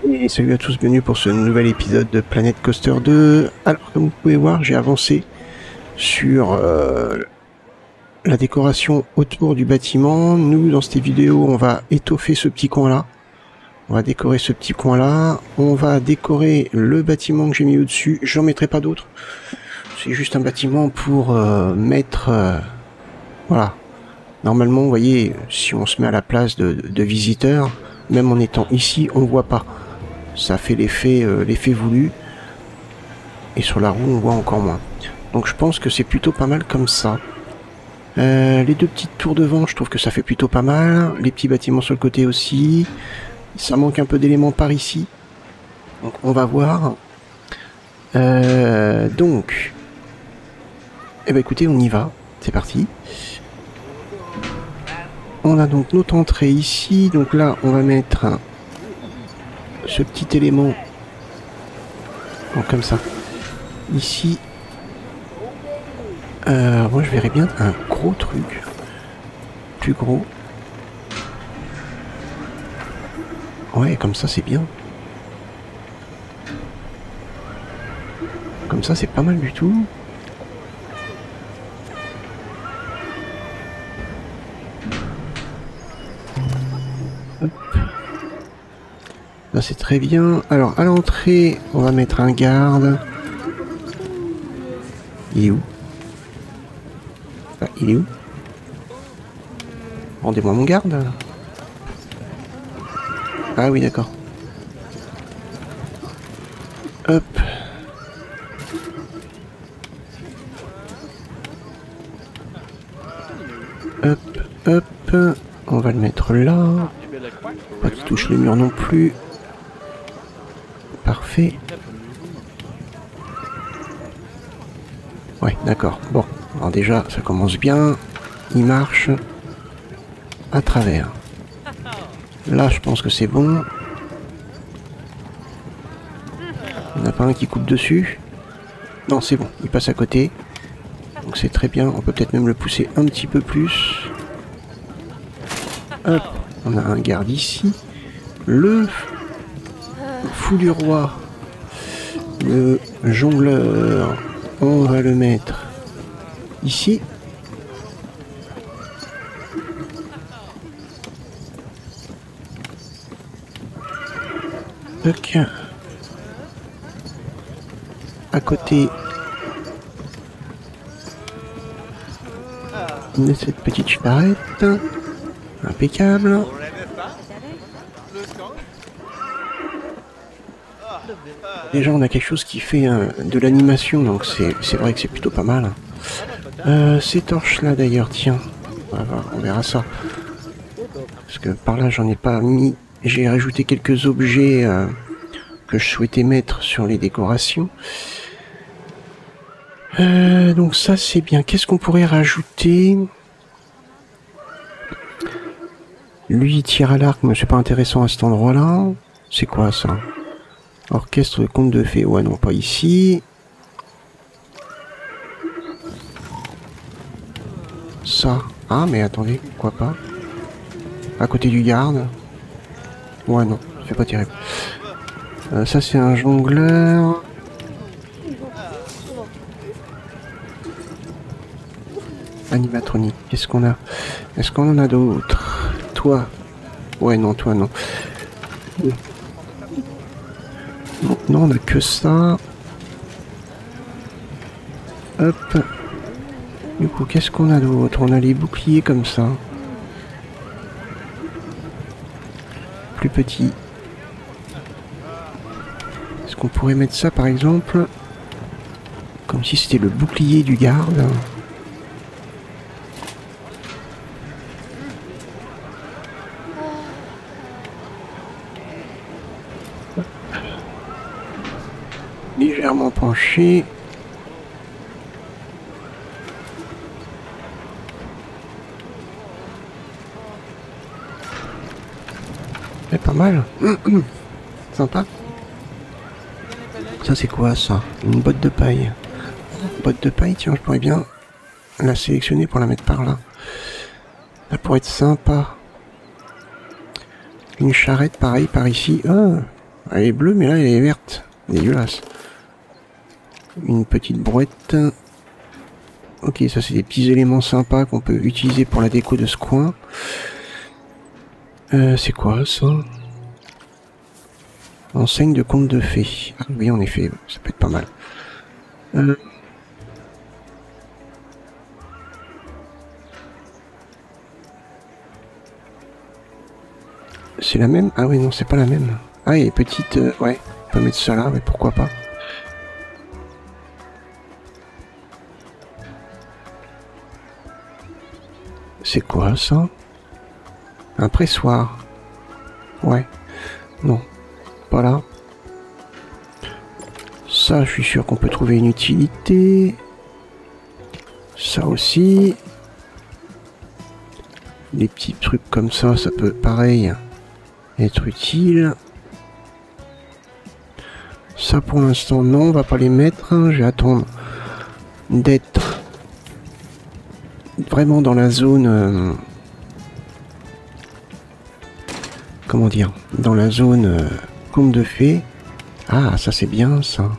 Et salut à tous, bienvenue pour ce nouvel épisode de Planet Coaster 2. Alors, comme vous pouvez voir, j'ai avancé sur la décoration autour du bâtiment. Nous, dans cette vidéo, on va étoffer ce petit coin-là. On va décorer ce petit coin-là. On va décorer le bâtiment que j'ai mis au-dessus. J'en mettrai pas d'autres. C'est juste un bâtiment pour mettre... voilà. Normalement, vous voyez, si on se met à la place de visiteurs, même en étant ici, on voit pas. Ça fait l'effet voulu. Et sur la roue, on voit encore moins. Donc je pense que c'est plutôt pas mal comme ça. Les deux petites tours devant, je trouve que ça fait plutôt pas mal. Les petits bâtiments sur le côté aussi. Ça manque un peu d'éléments par ici. Donc on va voir. Donc... eh ben écoutez, on y va. C'est parti. On a donc notre entrée ici. Donc là, on va mettre ce petit élément. Donc comme ça. Ici. Moi je verrais bien un gros truc. Plus gros. Ouais, comme ça c'est bien. Comme ça c'est pas mal du tout. Hop. Là c'est très bien. Alors à l'entrée, on va mettre un garde. Il est où? Ah, il est où? Rendez-moi mon garde. Ah oui, d'accord. Hop. Hop, hop. On va le mettre là. Pas qu'il touche le mur non plus. Parfait. Ouais, d'accord. Bon, alors déjà, ça commence bien. Il marche à travers. Là, je pense que c'est bon. Il n'y en a pas un qui coupe dessus. Non, c'est bon. Il passe à côté. Donc c'est très bien. On peut peut-être même le pousser un petit peu plus. Hop. On a un garde ici. Le fou du roi. Le jongleur. On va le mettre ici. Donc, à côté de cette petite charrette, impeccable. Déjà, on a quelque chose qui fait de l'animation, donc c'est vrai que c'est plutôt pas mal. Ces torches-là, d'ailleurs, tiens, on verra ça. Parce que par là, j'en ai pas mis. J'ai rajouté quelques objets que je souhaitais mettre sur les décorations. Donc ça c'est bien. Qu'est-ce qu'on pourrait rajouter? Lui il tire à l'arc, mais c'est pas intéressant à cet endroit-là. C'est quoi ça? Orchestre de conte de fées. Ouais non, pas ici. Ça. Ah mais attendez, pourquoi pas? À côté du garde. Ouais non, c'est pas terrible. Ça c'est un jongleur. Animatronique, qu'est-ce qu'on a? Est-ce qu'on en a d'autres? Toi? Ouais non, toi non. Non, on a que ça. Hop. Du coup, qu'est-ce qu'on a d'autre? On a les boucliers comme ça. Plus petits. Est-ce qu'on pourrait mettre ça par exemple? Comme si c'était le bouclier du garde. Légèrement penché. C'est pas mal. Sympa. Ça c'est quoi ça? Une botte de paille. Botte de paille, tiens, je pourrais bien la sélectionner pour la mettre par là. Ça pourrait être sympa. Une charrette pareil par ici. Ah, Elle est bleue, mais là, elle est verte. Dégueulasse. Une petite brouette. Ok, ça, c'est des petits éléments sympas qu'on peut utiliser pour la déco de ce coin. C'est quoi, ça? Enseigne de conte de fées. Ah oui, en effet, ça peut être pas mal. C'est la même? Ah oui, non, c'est pas la même. Ah, il est petite... ouais, on peut mettre ça là, mais pourquoi pas. C'est quoi, ça? Un pressoir. Ouais. Non. Pas là. Ça, je suis sûr qu'on peut trouver une utilité. Ça aussi. Des petits trucs comme ça, ça peut, pareil, être utile. Ça, pour l'instant, non, on va pas les mettre. Je vais attendre d'être vraiment dans la zone... comment dire? Dans la zone conte de fées. Ah, ça c'est bien, ça.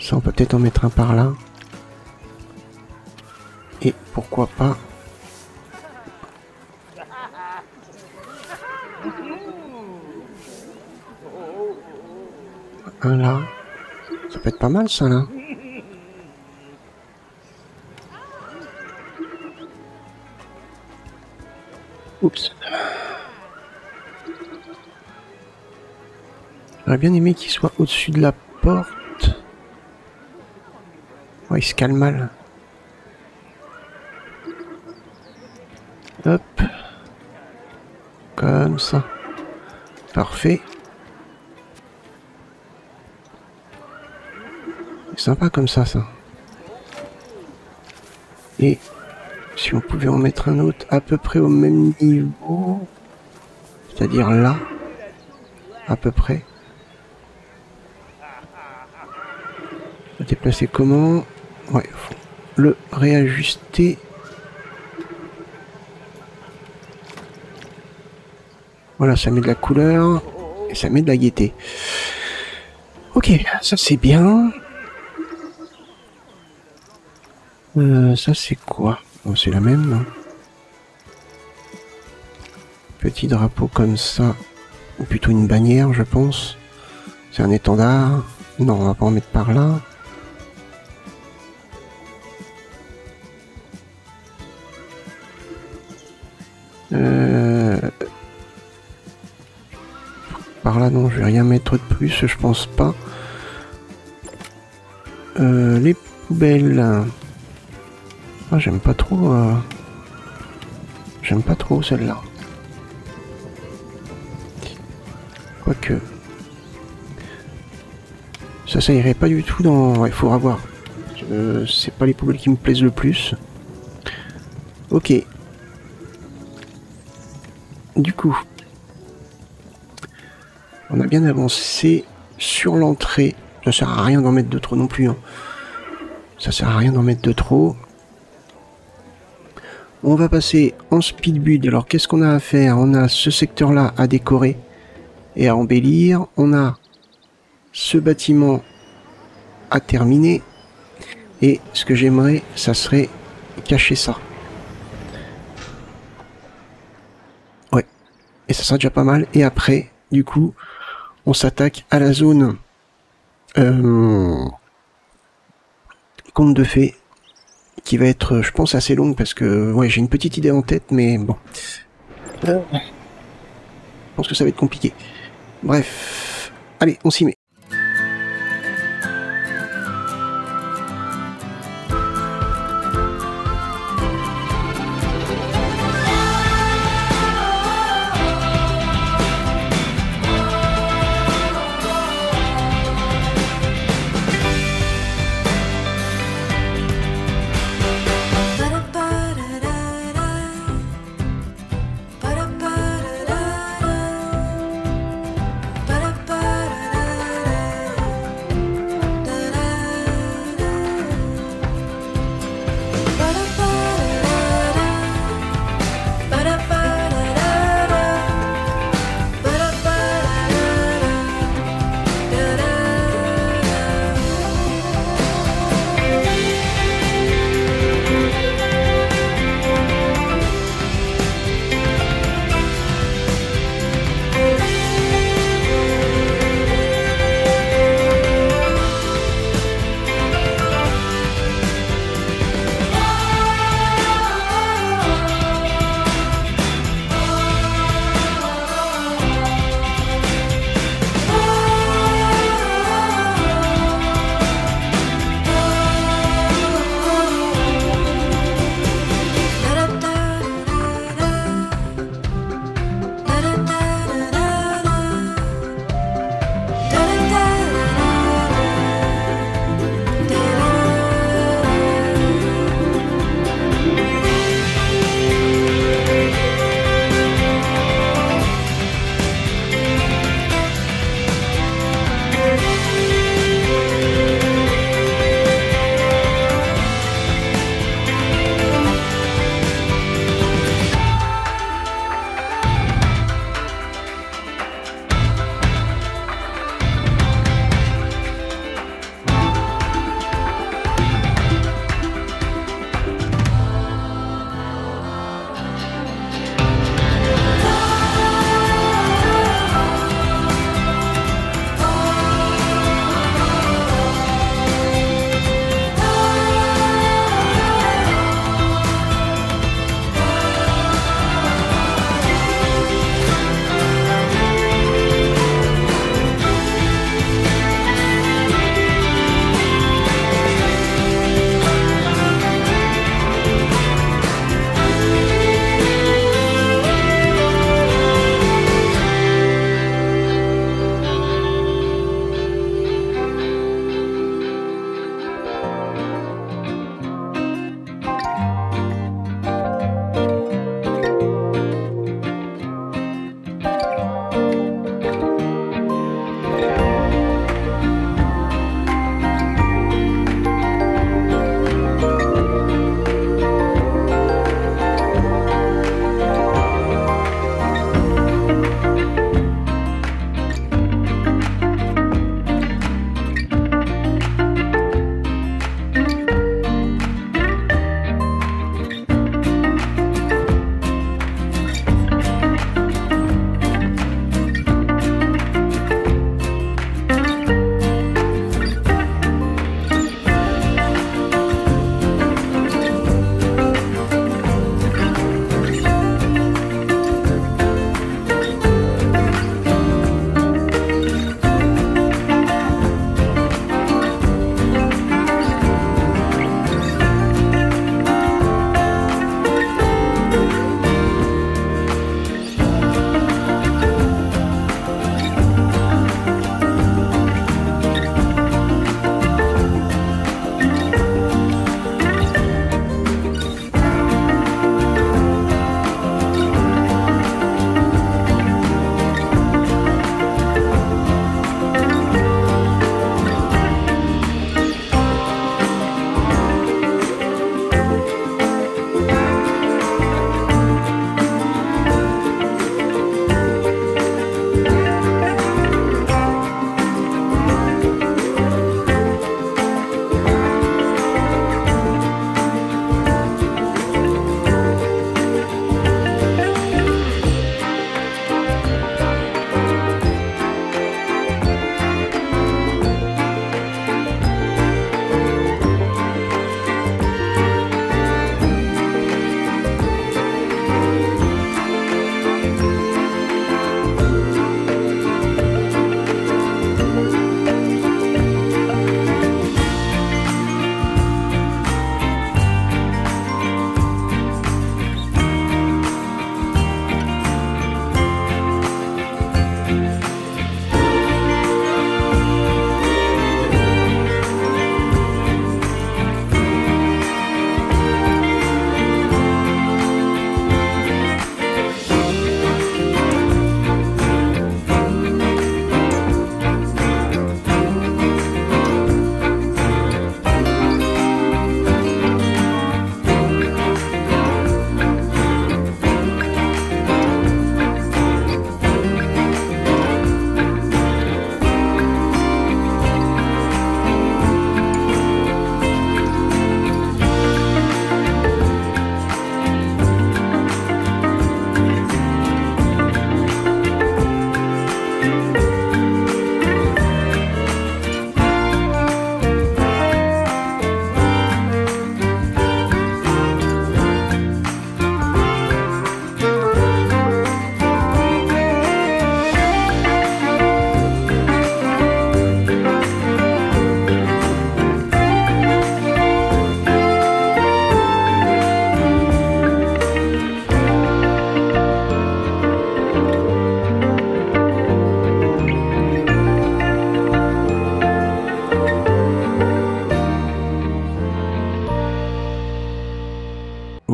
Ça, on peut peut-être en mettre un par là. Et pourquoi pas un là. Ça peut être pas mal, ça, là. Oups. J'aurais bien aimé qu'il soit au-dessus de la porte. Ouais, il se calme mal. Hop. Comme ça. Parfait. C'est sympa comme ça, ça. Et si on pouvait en mettre un autre à peu près au même niveau, c'est-à-dire là, à peu près. On va déplacer comment? Ouais, faut le réajuster. Voilà, ça met de la couleur et ça met de la gaieté. Ok, ça c'est bien. Ça c'est quoi? Oh, c'est la même. Hein. Petit drapeau comme ça, ou plutôt une bannière, je pense. C'est un étendard. Non, on va pas en mettre par là. Par là, non, je vais rien mettre de plus, je pense pas. Les poubelles. Ah, j'aime pas trop. J'aime pas trop celle-là. Quoique. Ça irait pas du tout dans... Ouais, il faudra voir. C'est pas les poubelles qui me plaisent le plus. Ok. Du coup. On a bien avancé sur l'entrée. Ça sert à rien d'en mettre de trop non plus. Hein. Ça sert à rien d'en mettre de trop. On va passer en speed build. Alors qu'est-ce qu'on a à faire? On a ce secteur-là à décorer et à embellir. On a ce bâtiment à terminer. Et ce que j'aimerais, ça serait cacher ça. Ouais. Et ça sera déjà pas mal. Et après, du coup, on s'attaque à la zone conte de fées. Qui va être, je pense, assez longue parce que ouais, j'ai une petite idée en tête, mais bon. Je pense que ça va être compliqué. Bref. Allez, on s'y met.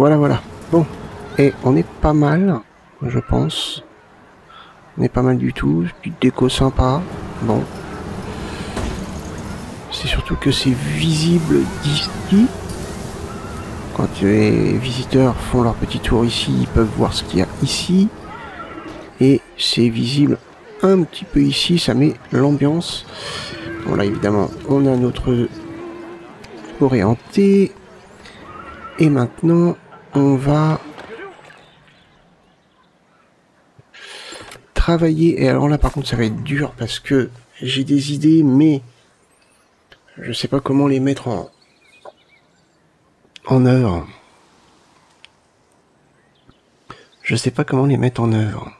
Voilà, voilà. Bon, et on est pas mal, je pense. On est pas mal du tout. Petite déco sympa. Bon. C'est surtout que c'est visible d'ici. Quand les visiteurs font leur petit tour ici, ils peuvent voir ce qu'il y a ici. Et c'est visible un petit peu ici, ça met l'ambiance. Bon là évidemment, on a notre orienté. Et maintenant, on va travailler. Et alors là par contre, ça va être dur parce que j'ai des idées, mais je sais pas comment les mettre en œuvre. Je sais pas comment les mettre en œuvre.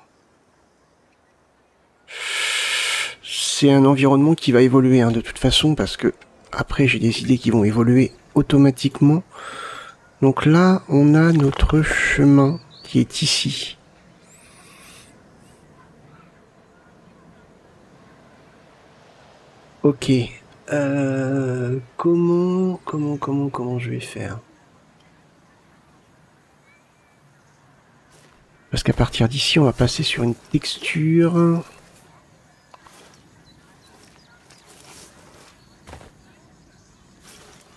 C'est un environnement qui va évoluer hein, de toute façon parce que après j'ai des idées qui vont évoluer automatiquement. Donc là, on a notre chemin qui est ici. Ok. Comment je vais faire? Parce qu'à partir d'ici, on va passer sur une texture.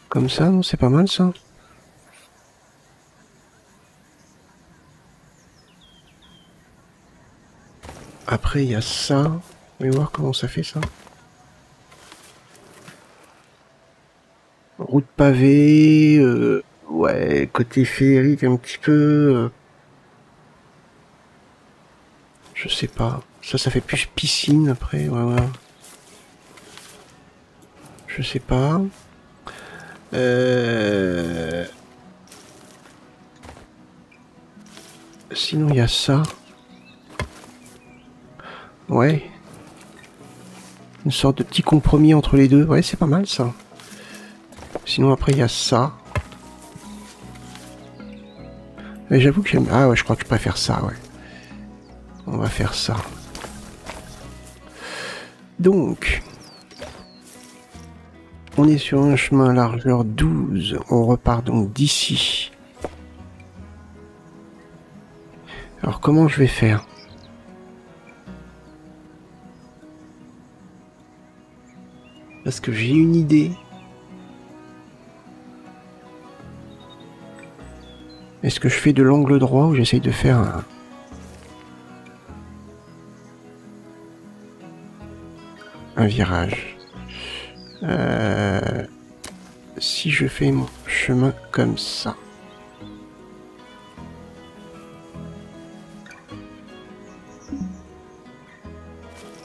Comme ça, non? C'est pas mal ça? Après, il y a ça. On va voir comment ça fait ça. Route pavée. Ouais, côté féerique un petit peu. Je sais pas. Ça fait plus piscine après. Ouais, ouais. Je sais pas. Sinon, il y a ça. Ouais. Une sorte de petit compromis entre les deux. Ouais, c'est pas mal ça. Sinon, après, il y a ça. Mais j'avoue que j'aime... Ah ouais, je crois que je préfère ça, ouais. On va faire ça. Donc... On est sur un chemin largeur 12. On repart donc d'ici. Alors, comment je vais faire ? Parce que j'ai une idée. Est-ce que je fais de l'angle droit ou j'essaye de faire un virage? Si je fais mon chemin comme ça.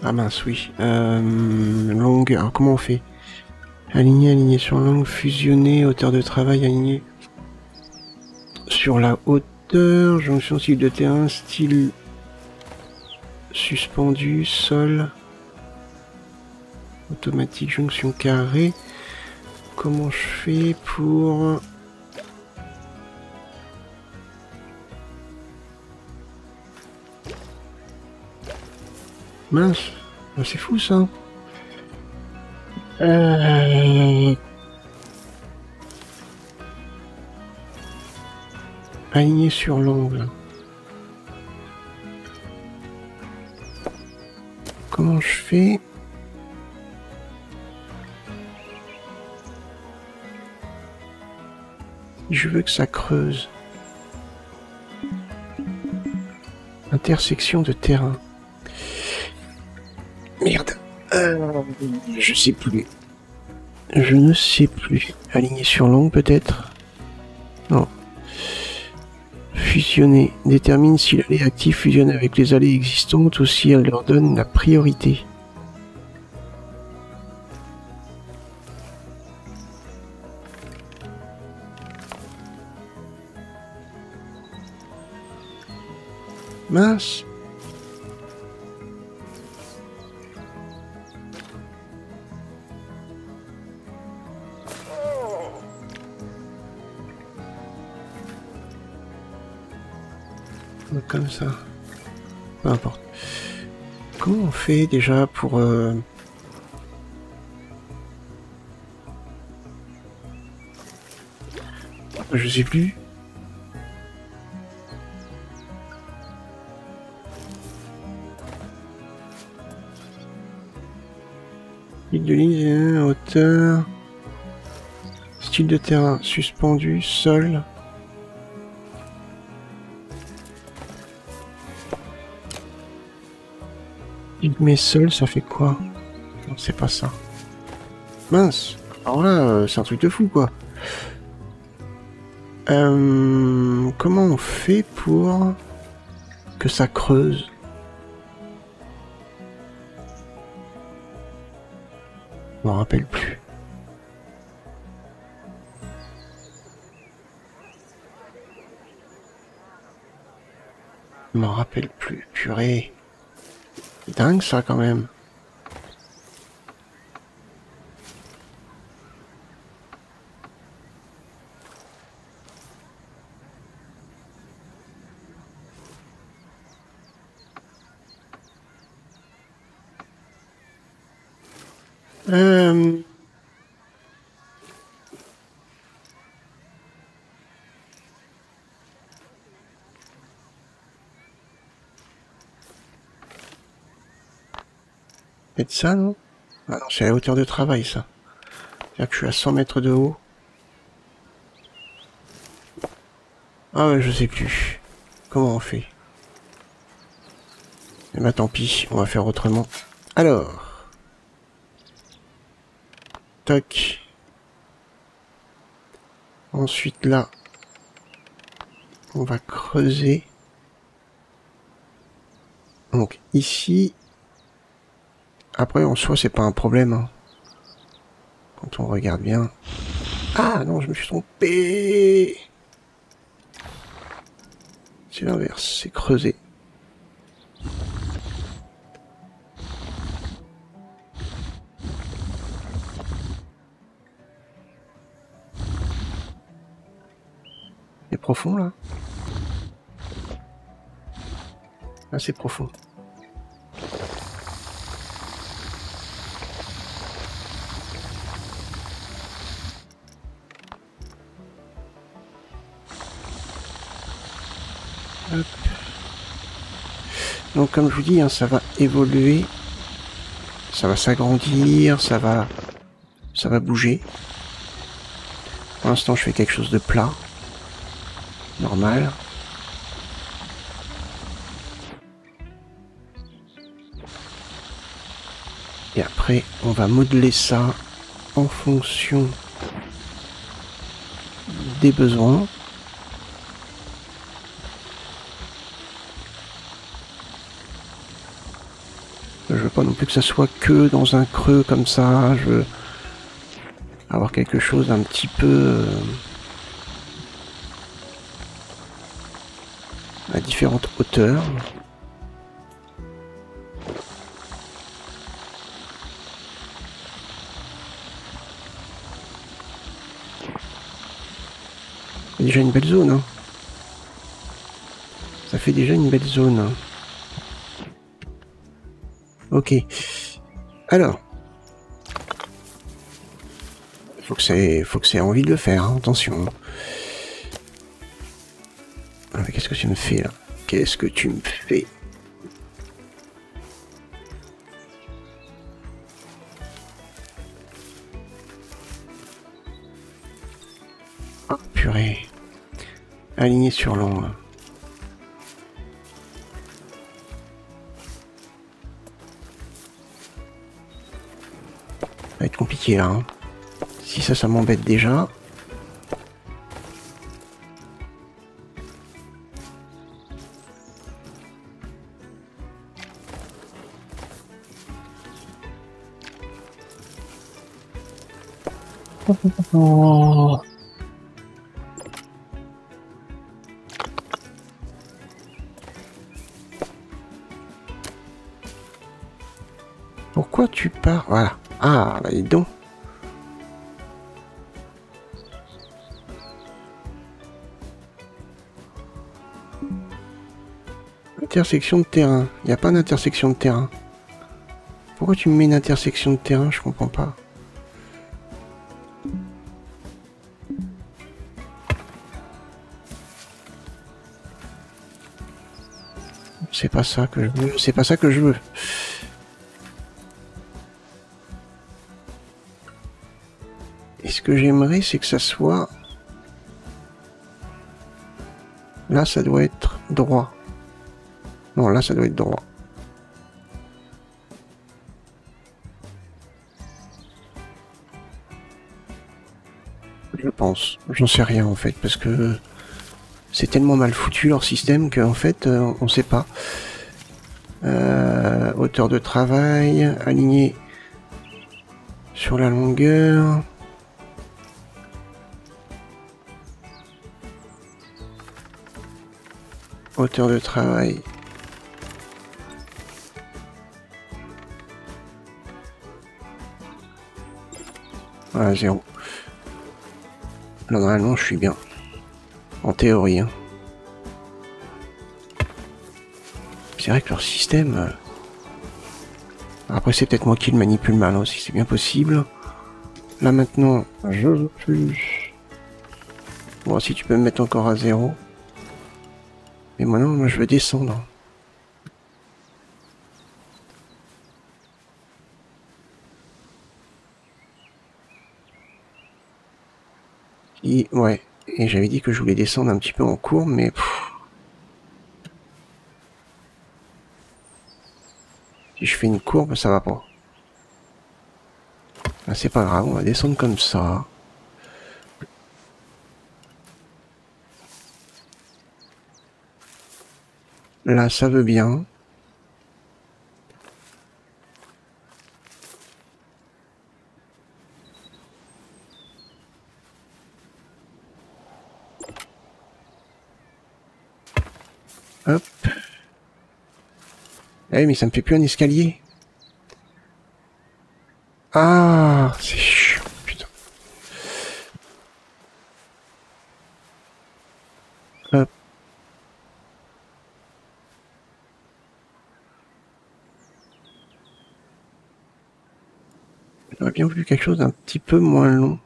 Ah mince, oui. Longue. Alors comment on fait? Aligner sur longue, fusionner, hauteur de travail, aligner sur la hauteur, jonction style de terrain, style suspendu, sol, automatique, jonction carré. Comment je fais pour... Mince, c'est fou ça. Aligner sur l'angle. Comment je fais? Je veux que ça creuse. Intersection de terrain. Merde. Je sais plus. Je ne sais plus. Aligner sur l'angle peut-être? Non. Fusionner. Détermine si l'allée active fusionne avec les allées existantes ou si elle leur donne la priorité. Mince. Comme ça. Peu importe. Comment on fait déjà pour... Je sais plus. Limite de ligne, hauteur. Style de terrain, suspendu, sol. Mais sol, ça fait quoi? Non, c'est pas ça. Mince. Alors là, c'est un truc de fou, quoi. Comment on fait pour que ça creuse? Je m'en rappelle plus. Je m'en rappelle plus. Purée. C'est dingue ça quand même. Peut-être ça, non? Ah non, c'est la hauteur de travail, ça. C'est-à-dire que je suis à 100 mètres de haut. Ah ouais, je sais plus. Comment on fait? Eh ben tant pis, on va faire autrement. Alors. Toc. Ensuite là. On va creuser. Donc ici. Après en soi c'est pas un problème. Hein. Quand on regarde bien. Ah non, je me suis trompé. C'est l'inverse, c'est creuser. C'est profond là. Là c'est profond. Hop. Donc comme je vous dis, hein, ça va évoluer, ça va s'agrandir, ça va bouger. Pour l'instant je fais quelque chose de plat, normal. Et après on va modeler ça en fonction des besoins. Je veux pas non plus que ça soit que dans un creux comme ça, je veux avoir quelque chose d'un petit peu à différentes hauteurs. C'est déjà une belle zone. Hein. Ça fait déjà une belle zone. Hein. Ok. Alors. Faut que c'est envie de le faire, hein. Attention. Ah, mais qu'est-ce que tu me fais là? Qu'est-ce que tu me fais? Ah, purée. Aligné sur l'angle. Ça va être compliqué là. Hein. Si ça m'embête déjà. Oh. Pourquoi tu pars? Voilà. Ah, bah dis donc. Intersection de terrain. Il n'y a pas d'intersection de terrain. Pourquoi tu me mets une intersection de terrain? Je comprends pas. C'est pas ça que je veux. C'est pas ça que je veux. que j'aimerais, c'est que ça soit... Là, ça doit être droit. Non, là, ça doit être droit. Je pense. J'en sais rien, en fait, parce que c'est tellement mal foutu, leur système, qu'en fait, on sait pas. Hauteur de travail, aligné sur la longueur. Hauteur de travail. Voilà, 0. Là, normalement, je suis bien. En théorie. Hein. C'est vrai que leur système... Après, c'est peut-être moi qui le manipule mal aussi, c'est bien possible. Là, maintenant, Bon, si tu peux me mettre encore à 0. Mais maintenant, moi, je veux descendre. Ouais, et j'avais dit que je voulais descendre un petit peu en courbe, mais... Si je fais une courbe, ça va pas. Ah, c'est pas grave, on va descendre comme ça. Là, ça veut bien. Hop. Eh, mais ça me fait plus un escalier. Ah, c'est chiant, putain. Hop. J'aurais bien voulu quelque chose d'un petit peu moins long.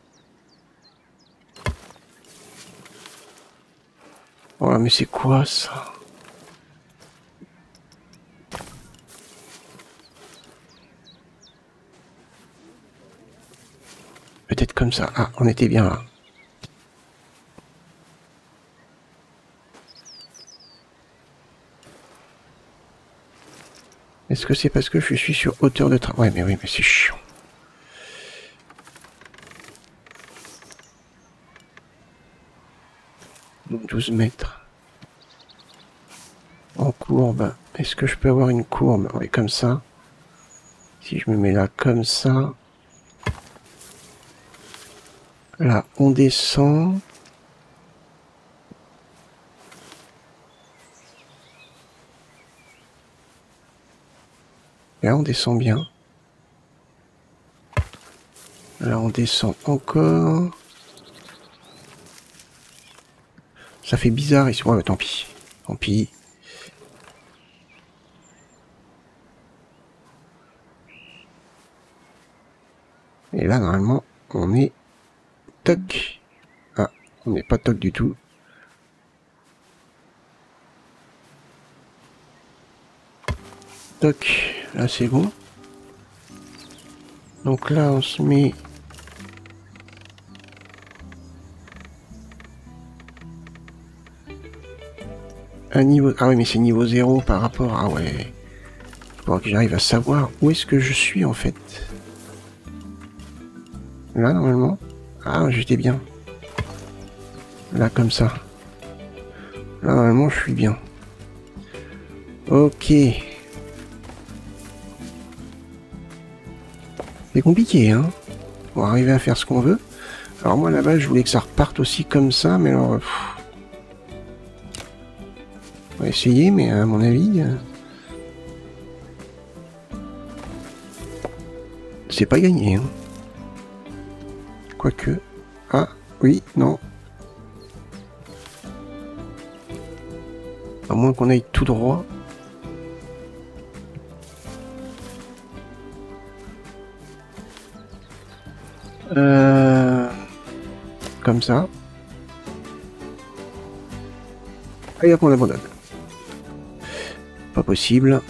Oh, mais c'est quoi ça? Peut-être comme ça. Ah, on était bien là. Est-ce que c'est parce que je suis sur hauteur de travail? Ouais, mais oui, mais c'est chiant. Donc 12 mètres. En courbe. Est-ce que je peux avoir une courbe? Oui, comme ça. Si je me mets là comme ça. Là, on descend. Et là, on descend bien. Là, on descend encore. Ça fait bizarre ici. Ouais, tant pis. Tant pis. Et là, normalement, on est toc. Ah, on n'est pas toc du tout. Toc. Là, c'est bon. Donc là, on se met... à niveau... Ah oui, mais c'est niveau 0 par rapport... Ah ouais. Il faudra que j'arrive à savoir où est-ce que je suis, en fait. Là, normalement. Ah, j'étais bien. Là, comme ça. Là, normalement, je suis bien. Ok. C'est compliqué, hein. Pour arriver à faire ce qu'on veut. Alors moi, là-bas, je voulais que ça reparte aussi comme ça, mais alors... on va essayer, mais à mon avis... c'est pas gagné, hein. Quoique... Ah, oui, non. À moins qu'on aille tout droit. Comme ça. Et hop, on abandonne. Pas possible.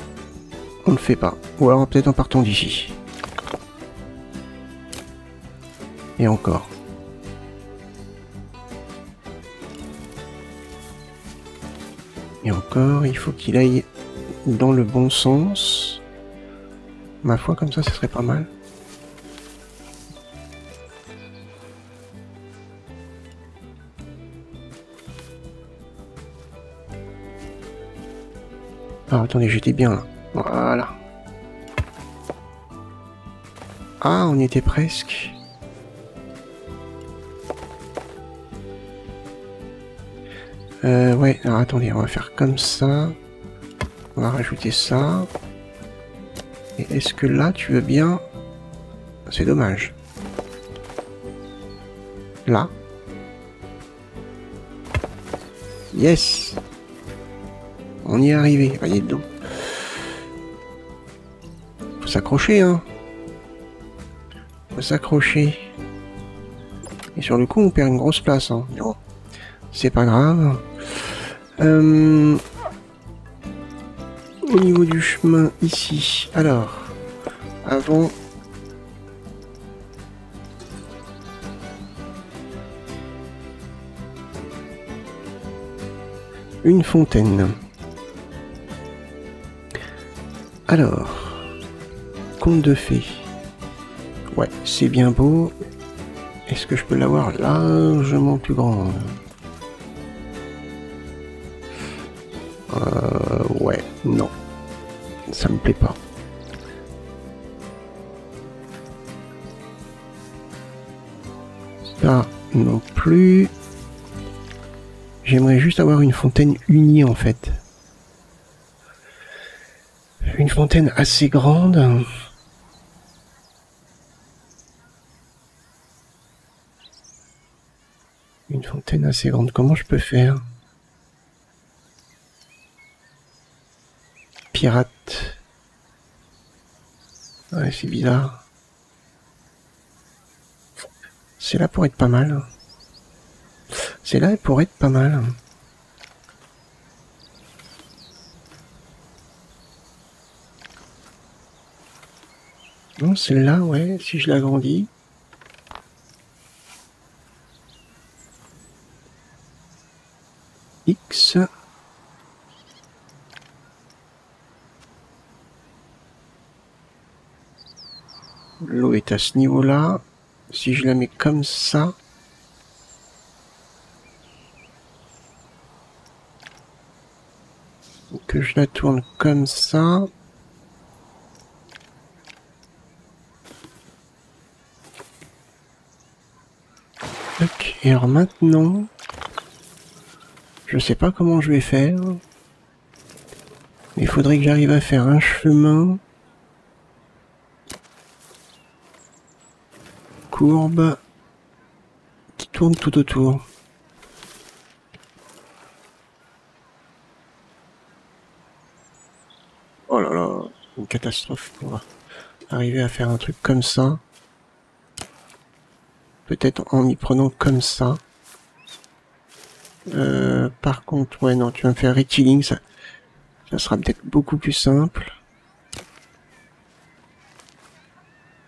On ne le fait pas. Ou alors peut-être en partant d'ici. Et encore. Et encore, il faut qu'il aille dans le bon sens. Ma foi, comme ça serait pas mal. Ah, attendez, j'étais bien là. Voilà. Ah, on y était presque. Ouais, alors attendez, on va faire comme ça. On va rajouter ça. Et est-ce que là, tu veux bien... C'est dommage. Là. Yes. On y est arrivé. Voyez donc. Faut s'accrocher, hein. Faut s'accrocher. Et sur le coup, on perd une grosse place, hein. Non. C'est pas grave. Au niveau du chemin, ici. Alors, avant... Une fontaine. Alors, conte de fées. Ouais, c'est bien beau. Est-ce que je peux l'avoir largement plus grande? Ouais, non. Ça me plaît pas. Ça non plus. J'aimerais juste avoir une fontaine unie en fait. Une fontaine assez grande. Une fontaine assez grande. Comment je peux faire? Pirate. Ouais, c'est bizarre. C'est là pour être pas mal. C'est là pour être pas mal. Non, celle-là, ouais, si je l'agrandis. X. L'eau est à ce niveau-là. Si je la mets comme ça... que je la tourne comme ça... Ok, et alors maintenant... je sais pas comment je vais faire... mais il faudrait que j'arrive à faire un chemin... courbe... qui tourne tout autour. Oh là là, une catastrophe pour arriver à faire un truc comme ça. Peut-être en m'y prenant comme ça. Par contre, ouais, non, tu vas me faire rectiligne, ça sera peut-être beaucoup plus simple.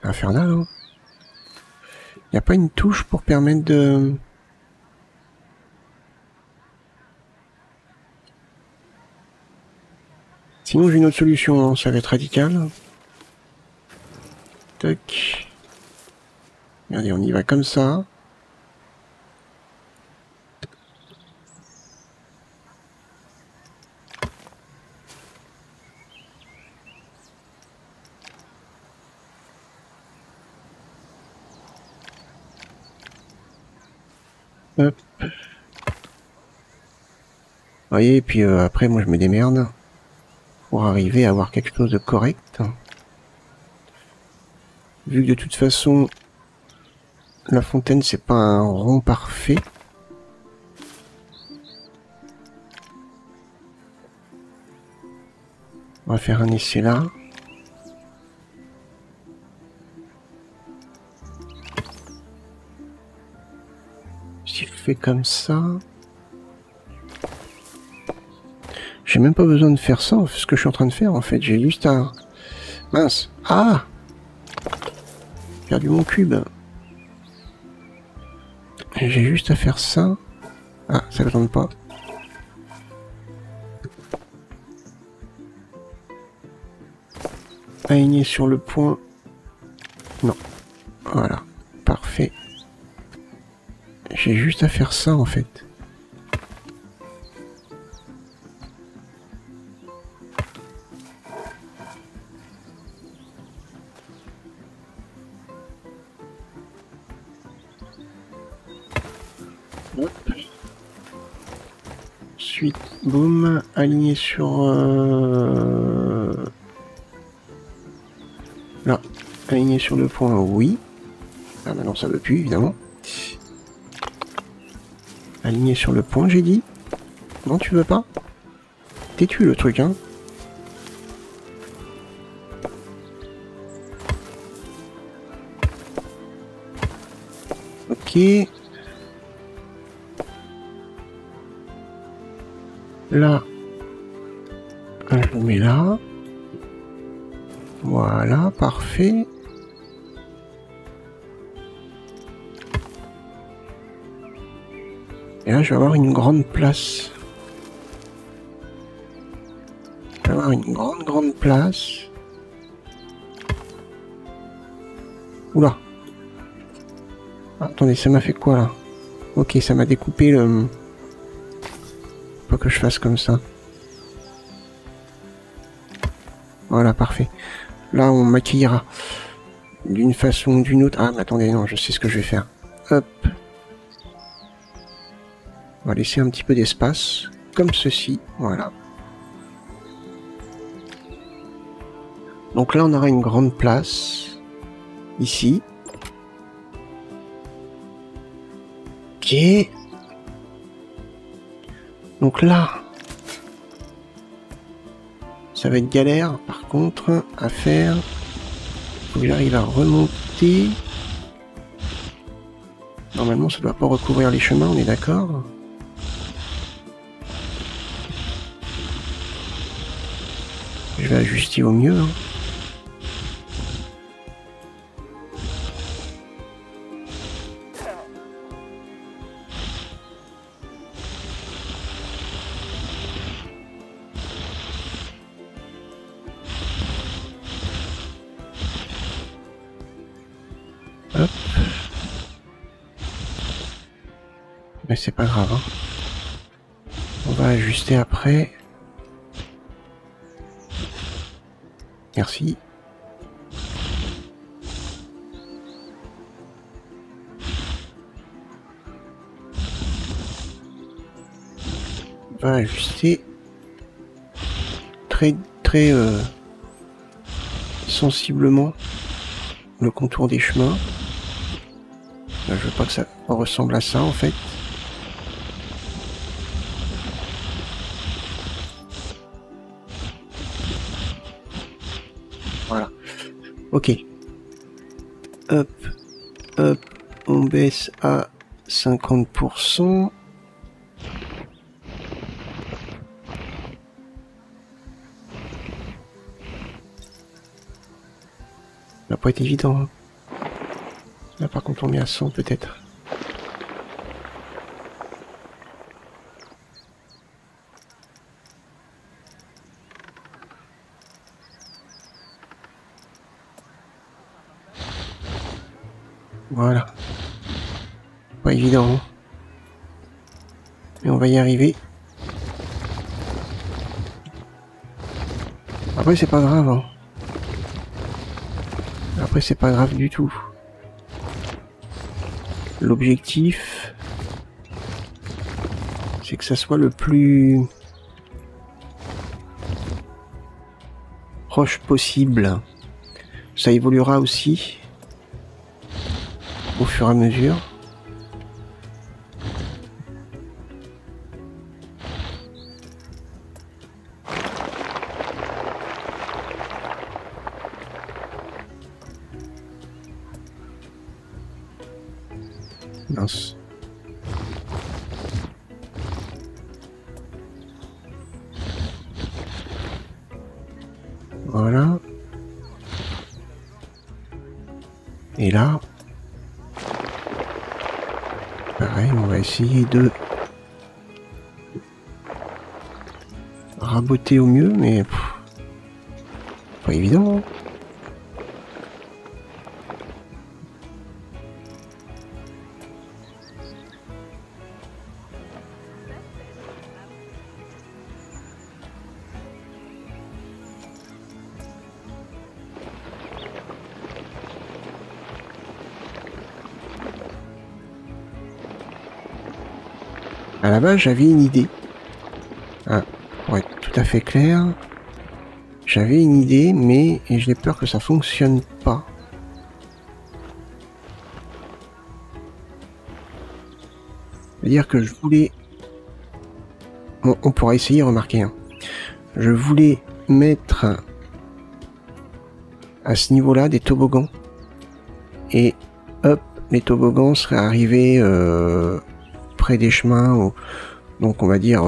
Infernal, hein. Y a pas une touche pour permettre de... Sinon, j'ai une autre solution, hein, ça va être radical. Tac. Regardez, on y va comme ça. Hop. Vous voyez, et puis après, moi, je me démerde pour arriver à avoir quelque chose de correct. Vu que de toute façon, la fontaine, c'est pas un rond parfait. On va faire un essai là. Si je fais comme ça... j'ai même pas besoin de faire ça, ce que je suis en train de faire en fait. J'ai juste à... mince. Ah! J'ai perdu mon cube. J'ai juste à faire ça. Ah, ça ne tombe pas. aligné sur le point. Non. Voilà. Parfait. J'ai juste à faire ça en fait. Hop. Ensuite, boum, aligné sur... Là, aligné sur le point, oui. Ah maintenant ça veut plus, évidemment. Aligné sur le point, j'ai dit. Non, tu veux pas? T'es-tu le truc, hein? Ok. Là, je le mets là. Voilà, parfait. Et là, je vais avoir une grande place. Je vais avoir une grande place. Oula. Ah, attendez, ça m'a fait quoi là? Ok, ça m'a découpé le... Faut que je fasse comme ça. Voilà, parfait. Là, on maquillera d'une façon ou d'une autre. Ah, mais attendez, non, je sais ce que je vais faire. Hop. On va laisser un petit peu d'espace, comme ceci, voilà. Donc là, on aura une grande place, ici. Ok. Donc là, ça va être galère, par contre, à faire. Faut que j'arrive à remonter. Normalement, ça doit pas recouvrir les chemins, on est d'accord? Je vais ajuster au mieux. Hein. Hop. Mais c'est pas grave. Hein. On va ajuster après. Merci. On va ajuster très sensiblement le contour des chemins. Là, je veux pas que ça ressemble à ça en fait. Voilà. Ok. Hop, hop, on baisse à 50%. Ça va pas être évident. Hein. Là par contre on met à 100 peut-être. Voilà. Pas évident. Hein. Mais on va y arriver. Après c'est pas grave. Hein. Après c'est pas grave du tout. L'objectif, c'est que ça soit le plus proche possible. Ça évoluera aussi au fur et à mesure. Mince. Voilà. Et là, pareil, on va essayer de raboter au mieux, mais pas évident. Hein. À la base, j'avais une idée. Ah, pour être tout à fait clair, j'avais une idée, mais j'ai peur que ça fonctionne pas. C'est-à-dire que je voulais... Bon, on pourra essayer, remarquer. Hein. Je voulais mettre à ce niveau-là des toboggans. Et hop, les toboggans seraient arrivés près des chemins. Ou... Donc on va dire,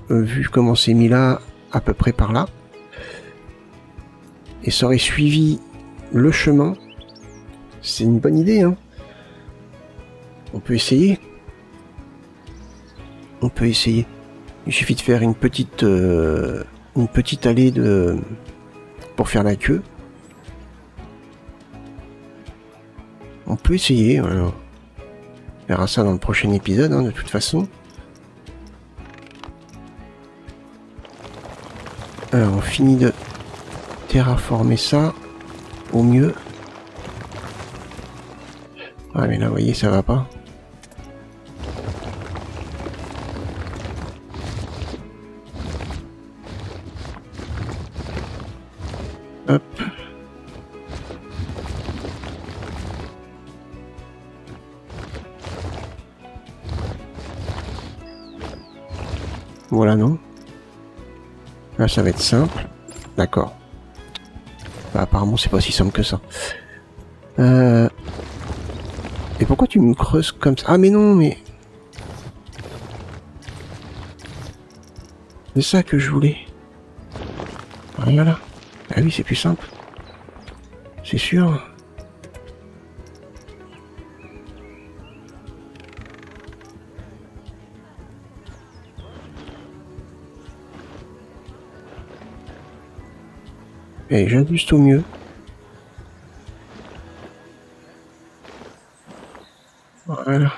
vu comment c'est mis là, à peu près par là. Et ça aurait suivi le chemin. C'est une bonne idée, hein. On peut essayer. On peut essayer. Il suffit de faire une petite allée pour faire la queue. On peut essayer. Alors. On verra ça dans le prochain épisode, hein, de toute façon. Alors, on finit de terraformer ça au mieux. Ah, mais là, vous voyez, ça va pas. Hop. Voilà, non? Là, ça va être simple. D'accord. Bah, apparemment, c'est pas si simple que ça. Et pourquoi tu me creuses comme ça? Ah, mais non, mais... C'est ça que je voulais. Voilà. Ah oui, c'est plus simple. C'est sûr. Et j'ajuste au mieux. Voilà.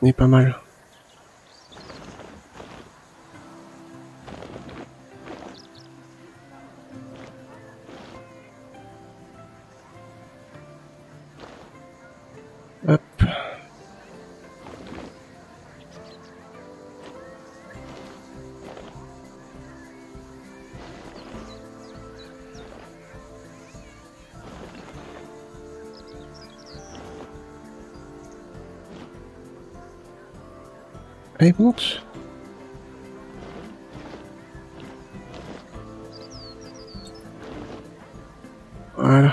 On est pas mal. Hop. Allez, monte. Voilà.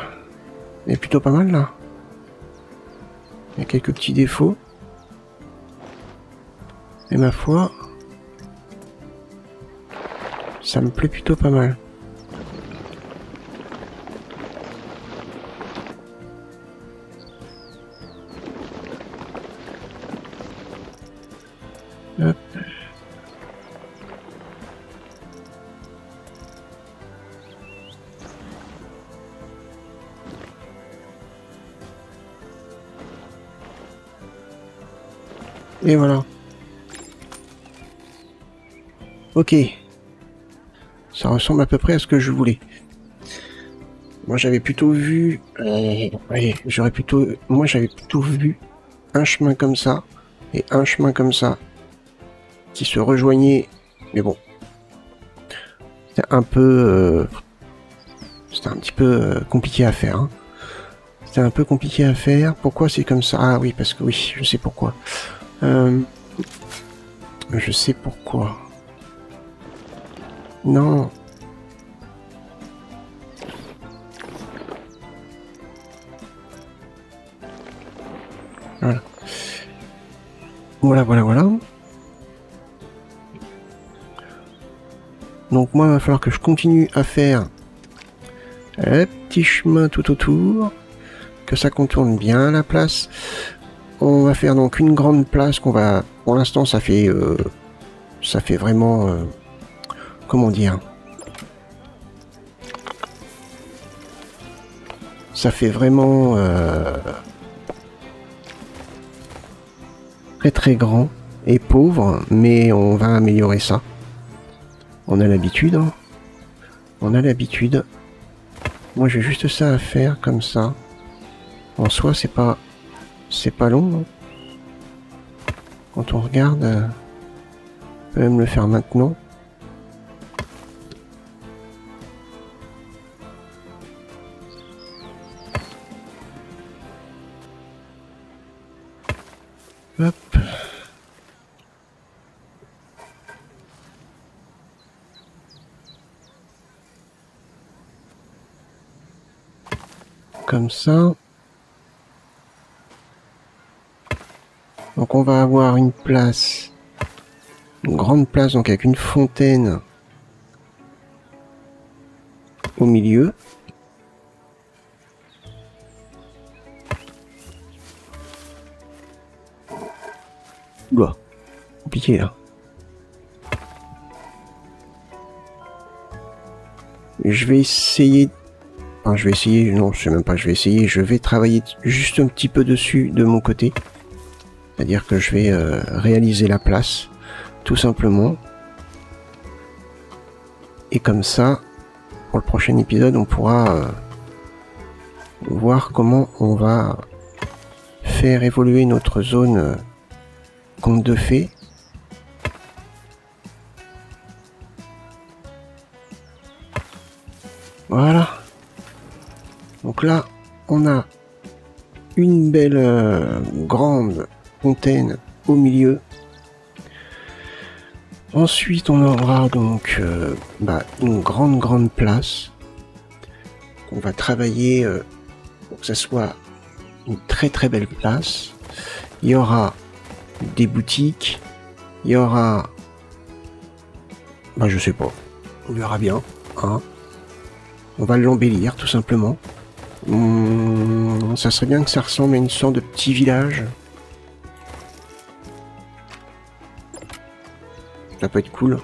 Il est plutôt pas mal là. Il y a quelques petits défauts. Et ma foi, ça me plaît plutôt pas mal. Hop. Et voilà. Ok. Ça ressemble à peu près à ce que je voulais. Moi j'avais plutôt vu... Moi j'avais plutôt vu un chemin comme ça et un chemin comme ça qui se rejoignaient. Mais bon. C'était un peu... C'était un petit peu compliqué à faire. Hein. C'était un peu compliqué à faire. Pourquoi c'est comme ça? Ah oui, parce que oui, je sais pourquoi. Je sais pourquoi. Non. Voilà. Voilà. Donc moi, il va falloir que je continue à faire un petit chemin tout autour, que ça contourne bien la place. On va faire donc une grande place qu'on va... Pour l'instant, ça fait vraiment... comment dire? Ça fait vraiment... très grand et pauvre, mais on va améliorer ça. On a l'habitude. Hein. On a l'habitude. Moi, j'ai juste ça à faire, comme ça. En soi, c'est pas long. Hein. quand on regarde, on peut même le faire maintenant. Hop. Comme ça. Donc on va avoir une place, une grande place, donc avec une fontaine au milieu. Oula, compliqué là. Je vais essayer... Enfin, je vais essayer, non, je sais même pas, je vais essayer, je vais travailler juste un petit peu dessus de mon côté. C'est-à-dire que je vais réaliser la place, tout simplement. Et comme ça, pour le prochain épisode, on pourra voir comment on va faire évoluer notre zone conte de fées. Voilà. Donc là, on a une belle grande fontaine au milieu. Ensuite, on aura donc une grande place. On va travailler pour que ça soit une très belle place. Il y aura des boutiques. Il y aura... je sais pas. On verra bien. Hein. On va l'embellir tout simplement. Ça serait bien que ça ressemble à une sorte de petit village. Ça peut être cool.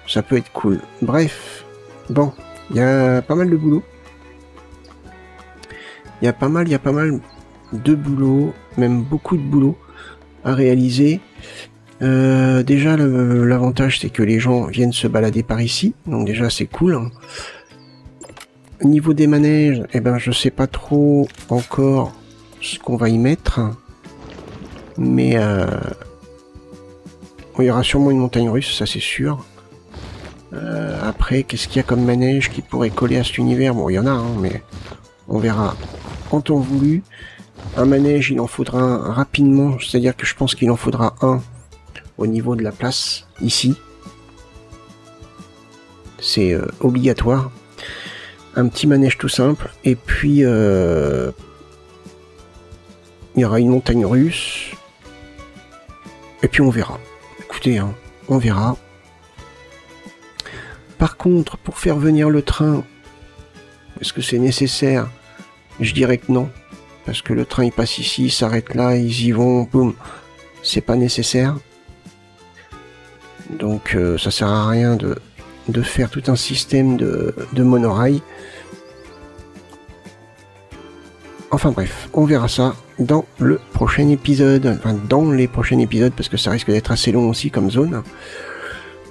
Ça peut être cool. Bref. Bon. Il y a pas mal de boulot. Il y a pas mal de boulot. Même beaucoup de boulot à réaliser. Déjà, l'avantage, c'est que les gens viennent se balader par ici. Donc déjà, c'est cool. Hein. Au niveau des manèges, je sais pas trop encore ce qu'on va y mettre. Mais il y aura sûrement une montagne russe, ça c'est sûr. Après, qu'est-ce qu'il y a comme manège qui pourrait coller à cet univers? Bon, il y en a, hein, mais on verra en temps voulu. Un manège, il en faudra un rapidement, c'est-à-dire que je pense qu'il en faudra un au niveau de la place, ici. C'est obligatoire. Un petit manège tout simple, et puis il y aura une montagne russe, et puis on verra. Écoutez, hein, on verra. Par contre, pour faire venir le train, est-ce que c'est nécessaire? Je dirais que non, parce que le train il passe ici, il s'arrête là, ils y vont, boum, c'est pas nécessaire. Donc ça sert à rien de faire tout un système de monorail. Enfin bref, on verra ça dans le prochain épisode. Enfin, dans les prochains épisodes, parce que ça risque d'être assez long aussi comme zone.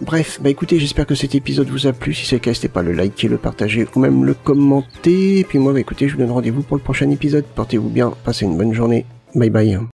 Bref, écoutez, j'espère que cet épisode vous a plu. Si c'est le cas, n'hésitez pas à le liker, le partager ou même le commenter. Et puis moi, écoutez, je vous donne rendez-vous pour le prochain épisode. Portez-vous bien, passez une bonne journée. Bye bye.